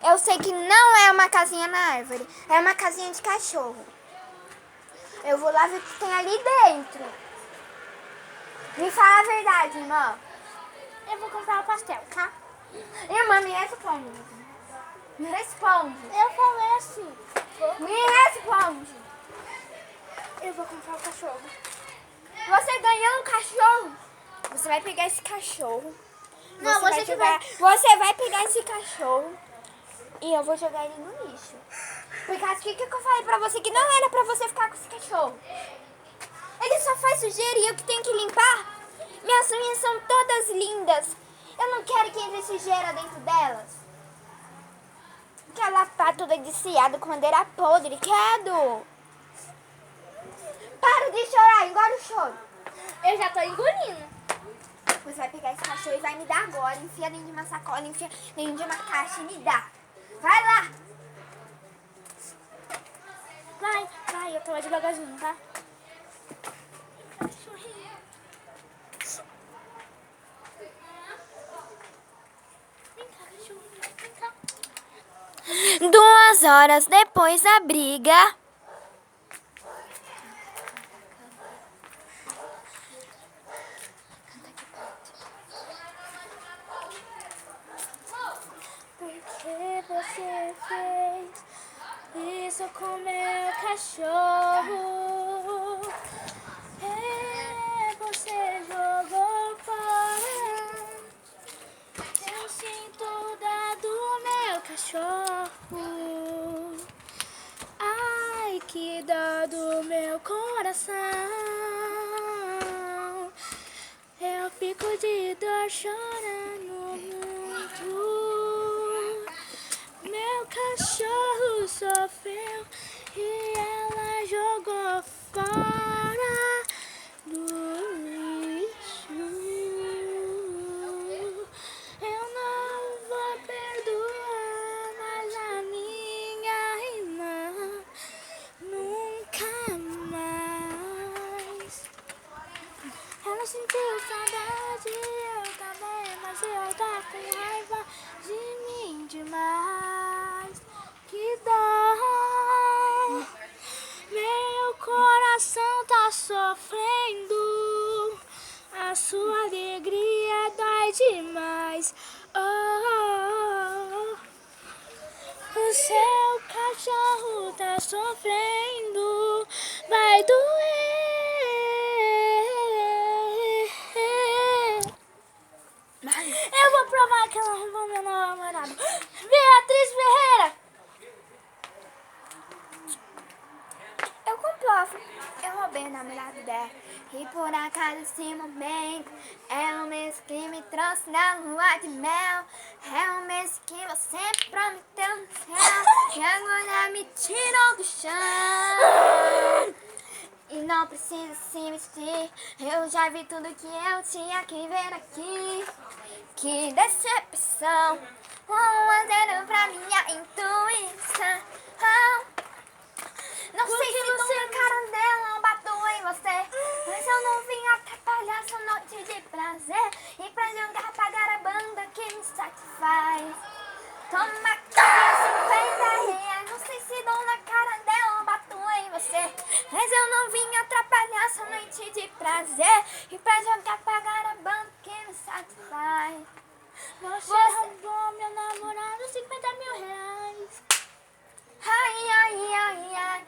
Eu sei que não é uma casinha na árvore, é uma casinha de cachorro. Eu vou lá ver o que tem ali dentro. Me fala a verdade, irmã. Eu vou comprar o pastel, tá? Irmã, me responde. Me responde. Eu falei assim. Me responde. Eu vou comprar o cachorro. Você ganhou um cachorro. Você vai pegar esse cachorro. Não, você que vai. Você vai pegar esse cachorro e eu vou jogar ele no lixo. Porque o que eu falei pra você que não era pra você ficar com esse cachorro? Ele só faz sujeira e eu que tenho que limpar. Minhas unhas são todas lindas. Eu não quero que entre sujeira dentro delas. Aquela pá toda desfiada com madeira podre. Quero. Para de chorar, engole o choro. Eu já tô engolindo. Você vai pegar esse cachorro e vai me dar agora. Enfia dentro de uma sacola, enfia dentro de uma caixa e me dá. Vai lá. Vai, eu tô mais devagarzinho, tá? Cachorrinho. Vem cá, cachorrinho. Vem cá. 2 horas depois da briga. Por que você fez isso com meu cachorro? Você jogou fora. Eu sinto dor do meu cachorro. Ai, que dó do meu coração. Eu fico de dor chorando muito. Meu cachorro sofreu e ela jogou fora do lixo. Eu não vou perdoar mais a minha irmã, nunca mais. Ela sentiu saudade, eu também, mas eu tá com raiva de mim demais. Que dó, meu coração tá sofrendo, a sua alegria dói demais. Oh, o seu cachorro tá sofrendo, vai doer. Eu vou provar que ela roubou meu namorado. Beatriz Ferreira! Eu comprovo. Eu roubei o namorado dela. E por acaso esse momento é o mesmo que me trouxe na lua de mel. É o mesmo que você prometeu no céu. E agora me tirou do chão. E não precisa se vestir. Eu já vi tudo que eu tinha que ver aqui. Que decepção. 1-0 pra minha intuição. Não sei se você na cara dela ou bato em você, mas eu não vim atrapalhar sua noite de prazer. E pra jogar, pagar a banda que me satisfaz. Toma aqui R$50. Não sei se dou na cara dela ou bato em você, mas eu não vim atrapalhar sua noite de prazer. E pra jogar, pagar a banda que me satisfaz. Você roubou meu namorado R$50 mil. Ai, ai, ai, ai,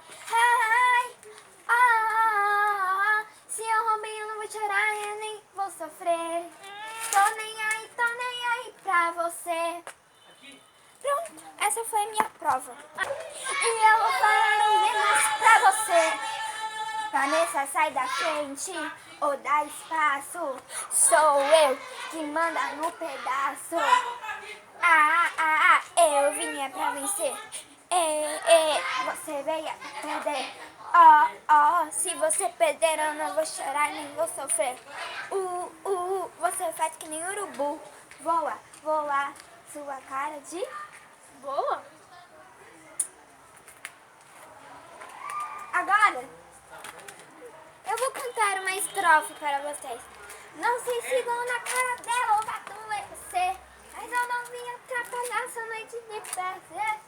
ai, se eu roubei eu não vou chorar, eu nem vou sofrer. Tô nem aí pra você. Pronto, essa foi a minha prova. E eu vou falar um negócio pra você. Vanessa, sai da frente ou dá espaço. Sou eu que manda no pedaço. Eu vinha pra vencer. Você veio pra perder. Se você perder eu não vou chorar nem vou sofrer. Você faz que nem urubu. Voa, voa, sua cara de Boa? Agora, eu vou cantar uma estrofe para vocês. Não sei se dou na cara dela ou bato em você, mas eu não vim atrapalhar sua noite de prazer.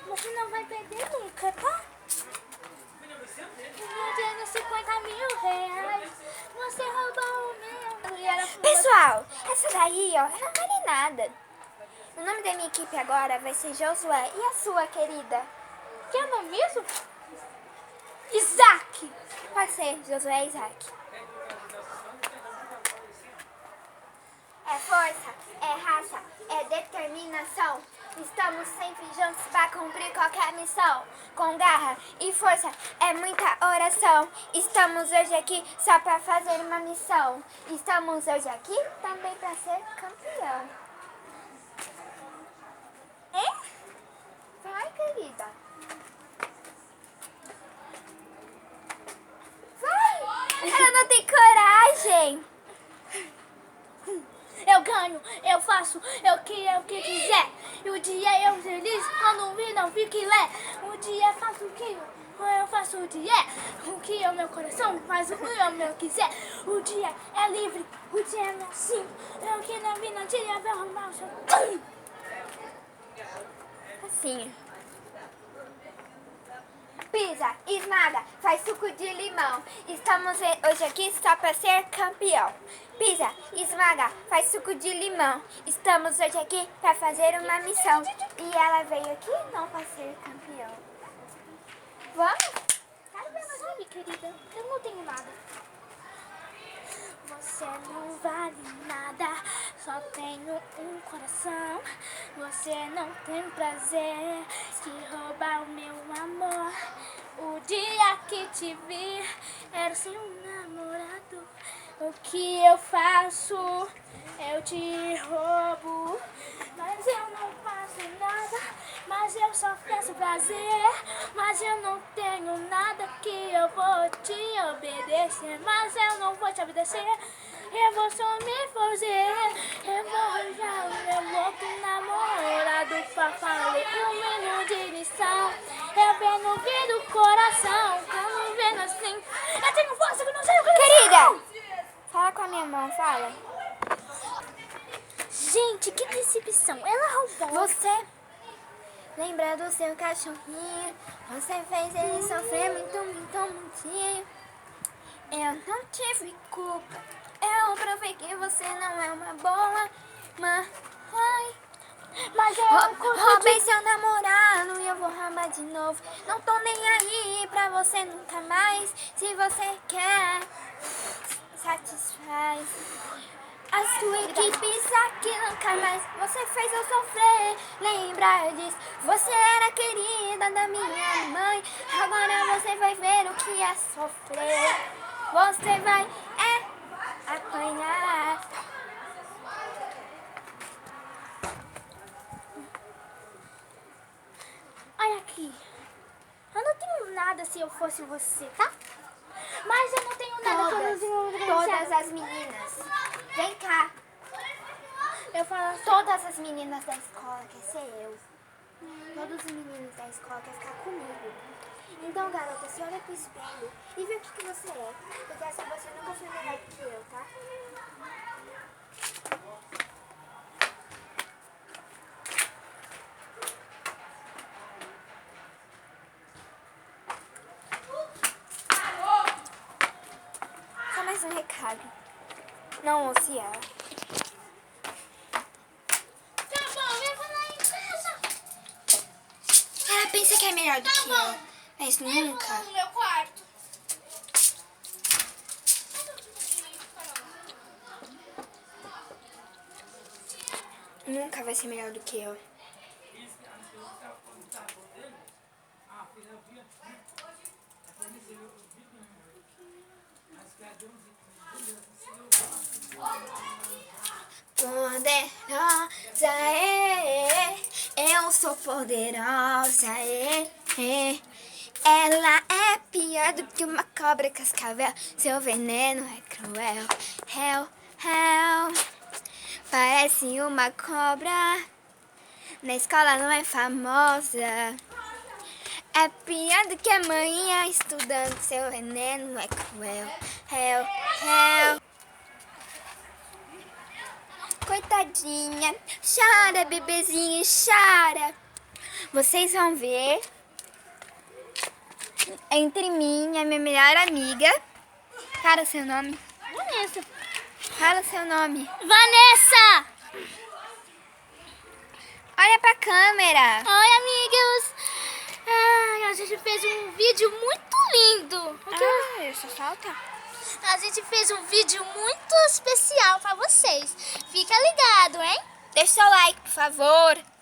Você não vai perder nunca, tá? Perdendo 50 mil reais. Você roubou o meu. E era Pessoal, essa daí, ó, não vale nada. O nome da minha equipe agora vai ser Josué. E a sua, querida? Que é o nome mesmo? Isaac. Pode ser Josué e Isaac. É força, é raça, é determinação. Estamos sempre juntos para cumprir qualquer missão. Com garra e força, é muita oração. Estamos hoje aqui só para fazer uma missão. Estamos hoje aqui também para ser campeão. Hein? Vai, querida. Vai! Ela não tem coragem. Eu ganho, eu faço, eu que quiser. E o dia eu feliz, quando vi não fique lé. O dia faço o que eu faço o dia. O que é o meu coração faz o que eu quiser. O dia é livre, o dia é meu sim. Eu que não vi no dia vai arrumar o seu. Assim. Pisa, esmaga, faz suco de limão. Estamos hoje aqui só para ser campeão. Pisa, esmaga, faz suco de limão. Estamos hoje aqui para fazer uma missão. E ela veio aqui não para ser campeão. Vamos? Sabe, querida, eu não tenho nada. Você não vale nada, só tenho um coração. Você não tem prazer de roubar o meu amor. O dia que te vi, era seu namorado. O que eu faço? Eu te roubo. Mas eu não faço nada, mas eu só peço prazer. Mas eu não tenho nada que eu vou te obedecer. Mas eu não vou te obedecer, eu vou só me fazer. Eu vou arranjar o meu outro namorado pra fazer um minuto de lição. Eu venho ouvir do coração, quando vendo assim, eu tenho força que não sei o que. Querida, fala com a minha mão, fala. Gente, que decepção. Ela roubou. Você lembra do seu cachorrinho? Você fez ele sofrer muitinho. Eu não tive culpa. Eu provei que você não é uma boa mãe. Mas eu Roubei seu namorado e eu vou roubar de novo. Não tô nem aí pra você nunca mais. Se você quer, satisfaz. A sua equipe aqui nunca mais. Você fez eu sofrer, lembra disso. Você era querida da minha mãe. Agora você vai ver o que é sofrer. Você vai apanhar. olha aqui. Eu não tenho nada se eu fosse você, tá? Mas eu não tenho nada Todas as meninas. Vem cá. Eu falo assim, Todas as meninas da escola quer ser eu. Todos os meninos da escola querem ficar comigo. Então, garota, você olha pro espelho e vê o que você é. Porque essa você nunca foi melhor do que eu, tá? Só mais um recado. Não ouça ela. tá bom, eu vou lá em casa. Ela pensa que é melhor do que ela, mas nunca. No meu quarto. Nunca vai ser melhor do que eu. Poderosa, eu sou poderosa, ela é pior do que uma cobra cascavel, seu veneno é cruel, parece uma cobra, na escola não é famosa, é pior do que a manhã estudando, seu veneno é cruel, coitadinha. Chora, bebezinha, chora. Vocês vão ver entre mim e a minha melhor amiga. Fala o seu nome. Vanessa. Fala o seu nome. Vanessa! Olha pra câmera. Oi, amigos! Ai, a gente fez um vídeo muito lindo. Isso falta. A gente fez um vídeo muito especial pra vocês. Fica ligado, hein? Deixa o like, por favor.